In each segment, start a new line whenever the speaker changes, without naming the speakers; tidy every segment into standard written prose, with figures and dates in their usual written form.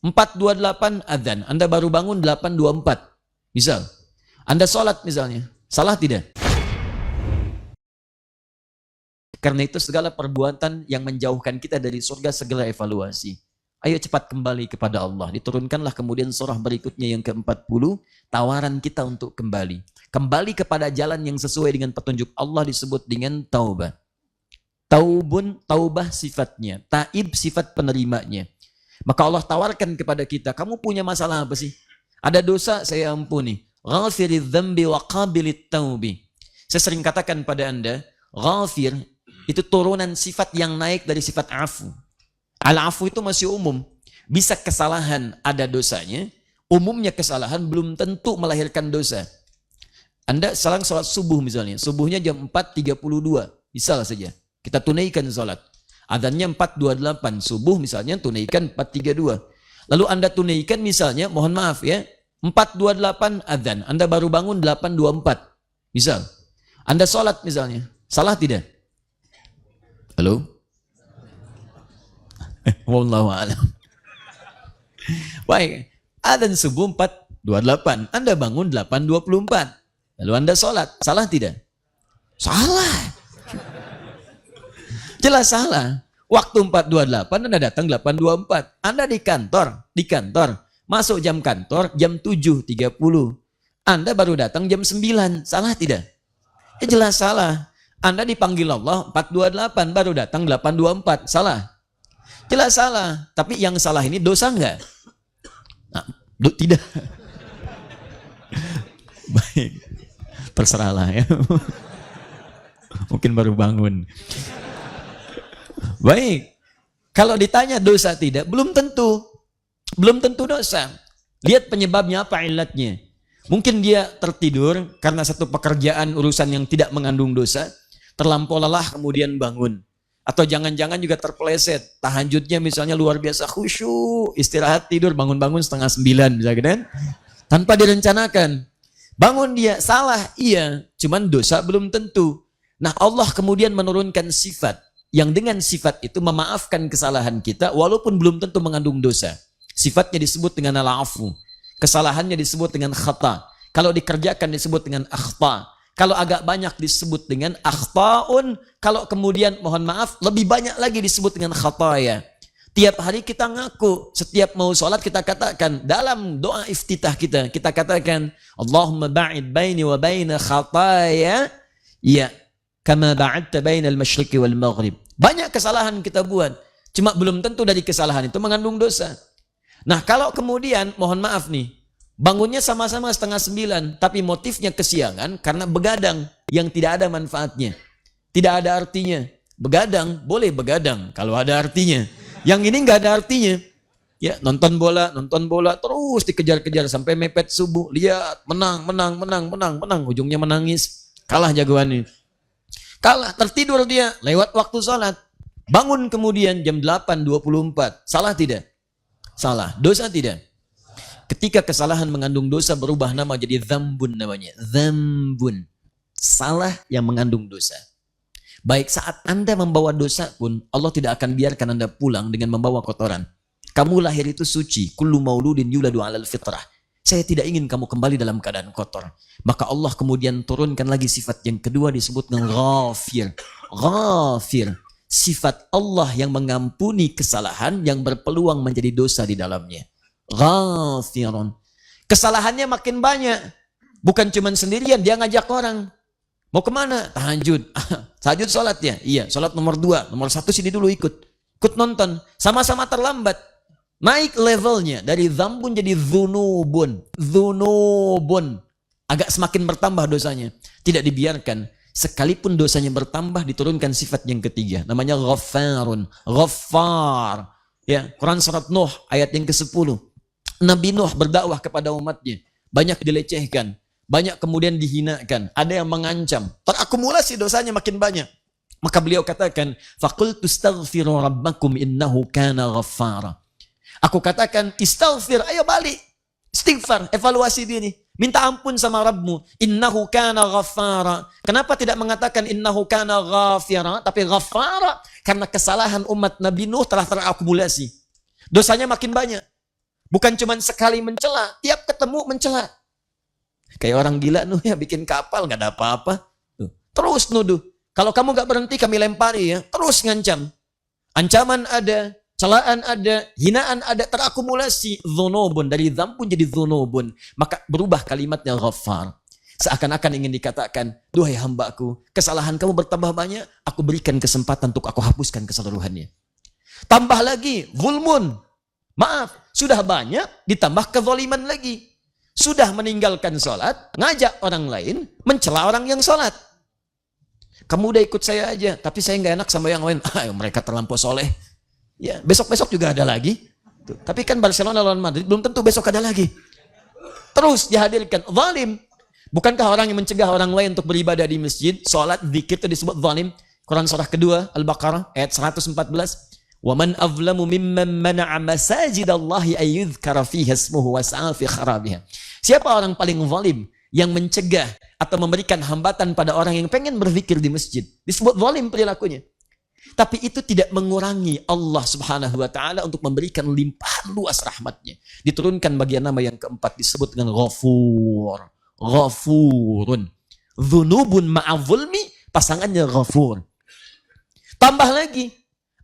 4.28 adzan, Anda baru bangun 8.24. Misal, Anda sholat misalnya, salah tidak? Karena itu segala perbuatan yang menjauhkan kita dari surga segala evaluasi. Ayo cepat kembali kepada Allah. Diturunkanlah kemudian surah berikutnya yang ke-40, tawaran kita untuk kembali. Kembali kepada jalan yang sesuai dengan petunjuk Allah disebut dengan taubah. Taubun, taubah sifatnya. Taib sifat penerimanya. Maka Allah tawarkan kepada kita, kamu punya masalah apa sih? Ada dosa, saya ampuni. Ghafiridz dzambi wa qabilit taubi. Saya sering katakan pada Anda, ghafir itu turunan sifat yang naik dari sifat afu. Al-afu itu masih umum. Bisa kesalahan ada dosanya, umumnya kesalahan belum tentu melahirkan dosa. Anda salah sholat subuh misalnya, subuhnya jam 4.32, misal saja. Kita tunaikan sholat. Adzannya 4.28, subuh misalnya tunaikan 4.32. Lalu Anda tunaikan misalnya, mohon maaf ya, 4.28 adzan, Anda baru bangun 8.24. Misal, Anda sholat misalnya, salah tidak? Halo? Wallahu a'lam. Baik, adzan subuh 4.28, Anda bangun 8.24. Lalu Anda sholat, salah tidak? Salah. Jelas salah. Waktu 4.28 Anda datang 8.24. Anda di kantor, masuk jam kantor jam 7.30. Anda baru datang jam 9. Salah tidak? Jelas salah. Anda dipanggil Allah 4.28, baru datang 8.24. Salah. Jelas salah. Tapi yang salah ini dosa enggak? Nah, tidak. Baik. Terserahlah ya. Mungkin baru bangun. Baik. Kalau ditanya dosa tidak, belum tentu. Belum tentu dosa. Lihat penyebabnya apa ilatnya. Mungkin dia tertidur karena satu pekerjaan urusan yang tidak mengandung dosa, terlampau lelah kemudian bangun. Atau jangan-jangan juga terpeleset. Tahajudnya misalnya luar biasa khusyuk, istirahat tidur, bangun-bangun 8:30 misalnya kan? Tanpa direncanakan. Bangun dia, salah, iya. Cuman dosa belum tentu. Nah Allah kemudian menurunkan sifat yang dengan sifat itu memaafkan kesalahan kita walaupun belum tentu mengandung dosa. Sifatnya disebut dengan al-afu. Kesalahannya disebut dengan khata. Kalau dikerjakan disebut dengan akhta. Kalau agak banyak disebut dengan akhta'un. Kalau kemudian mohon maaf lebih banyak lagi disebut dengan khataya. Tiap hari kita ngaku, setiap mau sholat kita katakan dalam doa iftitah kita katakan Allahumma ba'id baini wa baina khataya ya kama ba'adta bainal masyriqi wal maghrib. Banyak kesalahan kita buat, cuma belum tentu dari kesalahan itu mengandung dosa. Nah kalau kemudian mohon maaf nih, bangunnya sama-sama 8:30, tapi motifnya kesiangan karena begadang yang tidak ada manfaatnya, tidak ada artinya. Begadang boleh begadang kalau ada artinya. Yang ini nggak ada artinya. Ya, nonton bola terus dikejar-kejar sampai mepet subuh. Lihat, menang, ujungnya menangis. Kalah jagoannya. Kalah, tertidur dia lewat waktu sholat. Bangun kemudian jam 8.24. Salah tidak? Salah. Dosa tidak? Ketika kesalahan mengandung dosa berubah nama jadi dzambun namanya. Dzambun. Salah yang mengandung dosa. Baik saat Anda membawa dosa pun, Allah tidak akan biarkan Anda pulang dengan membawa kotoran. Kamu lahir itu suci. Kullu mauludin yuladu alal fitrah. Saya tidak ingin kamu kembali dalam keadaan kotor. Maka Allah kemudian turunkan lagi sifat yang kedua disebut dengan ghafir. Ghafir. Sifat Allah yang mengampuni kesalahan yang berpeluang menjadi dosa di dalamnya. Ghafirun. Kesalahannya makin banyak. Bukan cuma sendirian, dia ngajak orang. Mau kemana? Tahajud. Tahajud sholat ya? Iya, sholat nomor 2. Nomor 1 sini dulu ikut nonton. Sama-sama terlambat. Naik levelnya. Dari dzambun jadi dzunubun. Dzunubun. Agak semakin bertambah dosanya. Tidak dibiarkan. Sekalipun dosanya bertambah, diturunkan sifat yang ketiga. Namanya ghaffarun. Ghaffar. Ya, Quran surat Nuh ayat yang ke-10. Nabi Nuh berdakwah kepada umatnya. Banyak dilecehkan. Banyak kemudian dihinakan, ada yang mengancam, terakumulasi dosanya makin banyak. Maka beliau katakan, faqultu astaghfiru rabbakum innahu kana ghaffara. Aku katakan, istaghfir, ayo balik. Istighfar, evaluasi diri. Minta ampun sama Rabbmu. Innahu kana ghaffara. Kenapa tidak mengatakan innahu kana ghafira, tapi ghaffara? Karena kesalahan umat Nabi Nuh telah terakumulasi. Dosanya makin banyak. Bukan cuma sekali mencela, tiap ketemu mencela. Kayak orang gila ya bikin kapal nggak ada apa-apa. Terus nuduh. Kalau kamu nggak berhenti kami lempari ya. Terus ngancam. Ancaman ada, celaan ada, hinaan ada, terakumulasi. Dzunubun, dari dzam pun jadi dzunubun. Maka berubah kalimatnya Ghaffar. Seakan-akan ingin dikatakan, duhai hambaku, kesalahan kamu bertambah banyak, aku berikan kesempatan untuk aku hapuskan keseluruhannya. Tambah lagi, zulmun. Maaf, sudah banyak, ditambah kezaliman lagi. Sudah meninggalkan sholat, ngajak orang lain, mencela orang yang sholat. Kamu udah ikut saya aja, tapi saya nggak enak sama yang lain. Mereka terlampau soleh. Ya, besok-besok juga ada lagi. Tuh. Tapi kan Barcelona lawan Madrid, belum tentu besok ada lagi. Terus dihadirkan zalim. Bukankah orang yang mencegah orang lain untuk beribadah di masjid, sholat, zikir itu disebut zalim? Quran surah kedua, Al-Baqarah, ayat 114. وَمَنْ أَظْلَمُ مِمَّنْ مَنَعَ مَسَاجِدَ اللَّهِ أَن يُذْكَرَ فِيهَا اسْمُهُ وَسَعَى فِي خَرَابِهَا. Siapa orang paling zalim yang mencegah atau memberikan hambatan pada orang yang pengen berzikir di masjid? Disebut zalim perilakunya. Tapi itu tidak mengurangi Allah Subhanahu wa taala untuk memberikan limpahan luas rahmatnya. Diturunkan bagian nama yang keempat disebut dengan Ghafur. Ghafurun. Dzunubun ma'adzulmi, pasangannya Ghafur. Tambah lagi,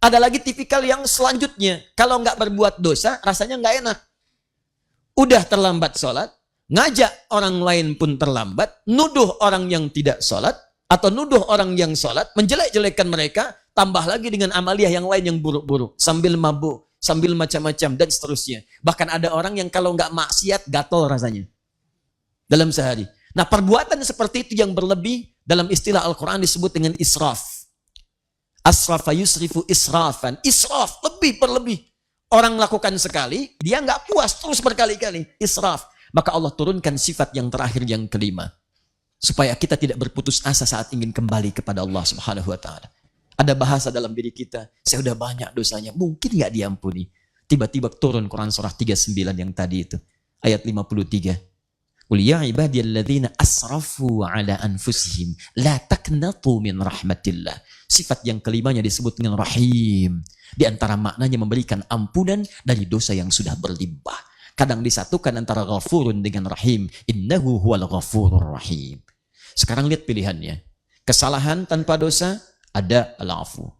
ada lagi tipikal yang selanjutnya. Kalau nggak berbuat dosa, rasanya nggak enak. Udah terlambat sholat, ngajak orang lain pun terlambat, nuduh orang yang tidak sholat, atau nuduh orang yang sholat, menjelek-jelekkan mereka, tambah lagi dengan amalia yang lain yang buruk-buruk. Sambil mabuk, sambil macam-macam, dan seterusnya. Bahkan ada orang yang kalau nggak maksiat, gatal rasanya. Dalam sehari. Nah, perbuatan seperti itu yang berlebih, dalam istilah Al-Quran disebut dengan israf. Asrafa yusrifu israfan. Israf, lebih berlebih. Orang melakukan sekali, dia nggak puas, terus berkali-kali. Israf. Maka Allah turunkan sifat yang terakhir, yang kelima. Supaya kita tidak berputus asa saat ingin kembali kepada Allah Subhanahu wa ta'ala. Ada bahasa dalam diri kita, saya udah banyak dosanya, mungkin nggak diampuni. Tiba-tiba turun Quran surah 39 yang tadi itu. Ayat 53. Qul ya ibadiyalladzina asrafu ala anfusihim la taqnatu min rahmatillah. Sifat yang kelimanya disebut dengan Rahim. Di antara maknanya memberikan ampunan dari dosa yang sudah berlimpah. Kadang disatukan antara Ghafurun dengan Rahim. Innahu huwal Ghafurur Rahim. Sekarang lihat pilihannya. Kesalahan tanpa dosa, ada Al-Afu.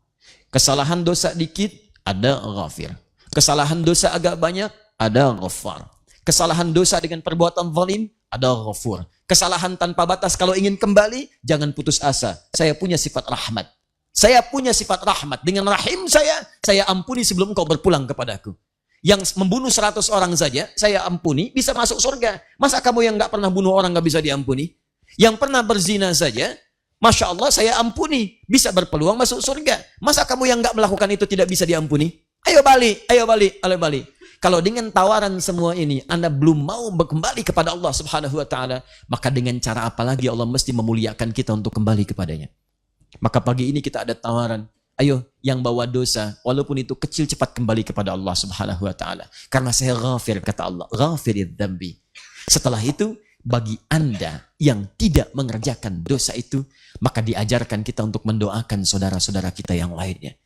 Kesalahan dosa dikit, ada Ghafir. Kesalahan dosa agak banyak, ada Ghaffar. Kesalahan dosa dengan perbuatan zalim, ada Ghafur. Kesalahan tanpa batas, kalau ingin kembali, jangan putus asa. Saya punya sifat rahmat. Saya punya sifat rahmat. Dengan rahim saya ampuni sebelum kau berpulang kepadaku. Yang membunuh 100 orang saja, saya ampuni, bisa masuk surga. Masa kamu yang gak pernah bunuh orang gak bisa diampuni? Yang pernah berzina saja, Masya Allah saya ampuni, bisa berpeluang masuk surga. Masa kamu yang gak melakukan itu tidak bisa diampuni? Ayo balik, ayo balik, ayo balik. Kalau dengan tawaran semua ini, Anda belum mau kembali kepada Allah Subhanahu wa ta'ala, maka dengan cara apa lagi Allah mesti memuliakan kita untuk kembali kepadanya. Maka pagi ini kita ada tawaran, ayo yang bawa dosa, walaupun itu kecil, cepat kembali kepada Allah Subhanahu wa ta'ala. Karena saya ghafir, kata Allah, ghafirid dzambi. Setelah itu, bagi Anda yang tidak mengerjakan dosa itu, maka diajarkan kita untuk mendoakan saudara-saudara kita yang lainnya.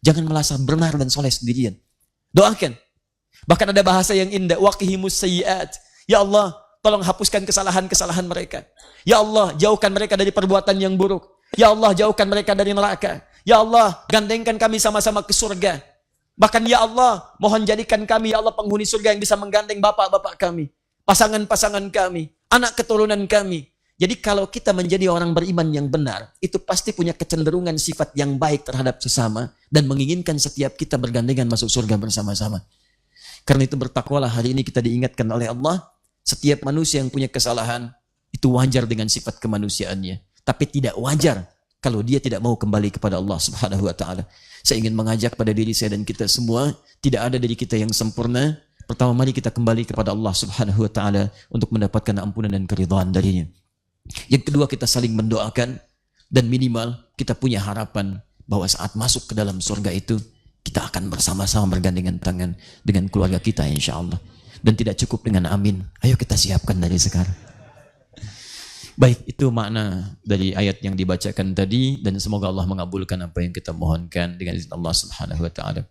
Jangan merasa benar dan soleh sendirian. Doakan. Bahkan ada bahasa yang indah, waqihimus sayyiat. Ya Allah, tolong hapuskan kesalahan-kesalahan mereka. Ya Allah, jauhkan mereka dari perbuatan yang buruk. Ya Allah, jauhkan mereka dari neraka. Ya Allah, gandengkan kami sama-sama ke surga. Bahkan ya Allah, mohon jadikan kami ya Allah penghuni surga yang bisa menggandeng bapak-bapak kami, pasangan-pasangan kami, anak keturunan kami. Jadi kalau kita menjadi orang beriman yang benar, itu pasti punya kecenderungan sifat yang baik terhadap sesama dan menginginkan setiap kita bergandengan masuk surga bersama-sama. Karena itu bertakwalah, hari ini kita diingatkan oleh Allah, setiap manusia yang punya kesalahan, itu wajar dengan sifat kemanusiaannya. Tapi tidak wajar kalau dia tidak mau kembali kepada Allah Subhanahu wa ta'ala. Saya ingin mengajak pada diri saya dan kita semua, tidak ada dari kita yang sempurna. Pertama, mari kita kembali kepada Allah Subhanahu wa ta'ala untuk mendapatkan ampunan dan keridhaan darinya. Yang kedua, kita saling mendoakan dan minimal kita punya harapan bahwa saat masuk ke dalam surga itu, kita akan bersama-sama bergandengan tangan dengan keluarga kita insya Allah. Dan tidak cukup dengan amin. Ayo kita siapkan dari sekarang. Baik, itu makna dari ayat yang dibacakan tadi. Dan semoga Allah mengabulkan apa yang kita mohonkan dengan izin Allah Subhanahu wa ta'ala.